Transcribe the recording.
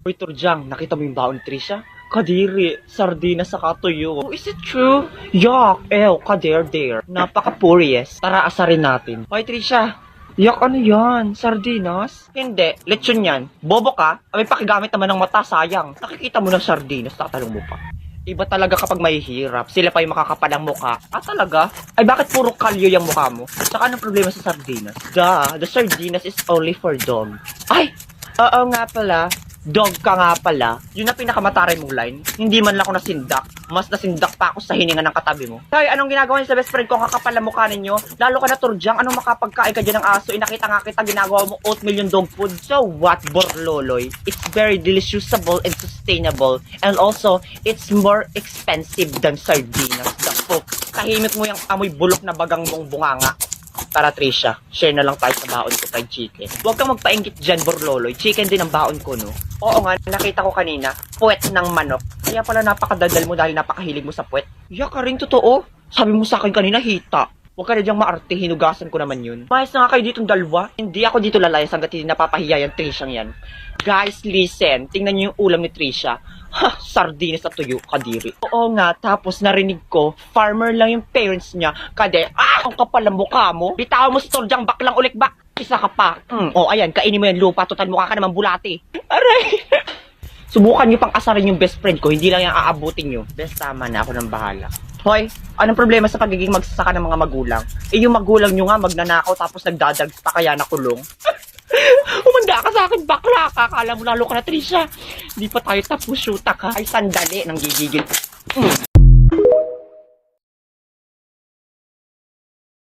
Uy, Turjang, nakita mo yung baon ni Trisha? Kadiri, sardinas sa katuyo. Oh, is it true? Yuck, ew, kader-der. Napaka-purious. Tara, asarin natin. Hoy, Trisha. Yuck, ano yan? Sardinas? Hindi, lechon yan. Bobo ka? May pakigamit naman ng mata, sayang. Nakikita mo ng sardinas, tatalong mo pa. Iba talaga kapag may hirap, sila pa yung makakapalang mukha. Ah, talaga? Ay, bakit puro kalyo yung mukha mo? Saka anong problema sa sardinas? The sardinas is only for dog. Ay, oo nga pala. Dog ka nga pala. Yun na pinakamataray mong line. Hindi man lang ako nasindak. Mas nasindak pa ako sa hininga ng katabi mo. Hoy, anong ginagawa niyo sa best friend ko? Kakapal na mukha ninyo. Lalo ka na, Turjang. Anong makapagkain ka dyan ng aso? Inakita nga kita ginagawa mo oatmeal yung dog food. So what, Borloloy? It's very deliciousable and sustainable. And also, it's more expensive than sardinas. Dako, tahimik mo yung amoy bulok na bagang mong bunganga. Tara, Trisha, share na lang tayo sa baon ko fried chicken. Huwag kang magpainggit dyan, Borloloy. Chicken din ang baon ko, no? Oo nga, nakita ko kanina, puwet ng manok. Kaya pala napakadadal mo dahil napakahilig mo sa puwet. Yaka rin, totoo. Sabi mo sa akin kanina, hita. Huwag ka na dyang maarte, hinugasan ko naman yun. Mayos na nga kayo ditong dalawa. Hindi ako dito lalayas hanggat hindi napapahiya yung Trishang yan. Guys, listen. Tingnan niyo yung ulam ni Trisha. Ha, sardinas at tuyo, kadiri. Oo nga, tapos narinig ko, farmer lang yung parents niya. Kade, ang kapal ng mukha mo. Bitawan mo si Turjang, baklang ulik bak. Isa ka pa. Ayan, kainin mo yan lupa. Total mukha ka naman bulati. Aray! Subukan niyo pang asarin yung best friend ko. Hindi lang yung aabutin niyo. Best, tama na. Ako nang bahala. Hoy, anong problema sa pagiging magsasaka ng mga magulang? Yung magulang nyo nga magnanakaw tapos nagdadags pa kaya nakulong. Umanda ka sa akin, bakla ka. Akala mo lalo ka na, Trisha. Di pa tayo tapos, shoota ka. Ay, sandali, nang gigigil.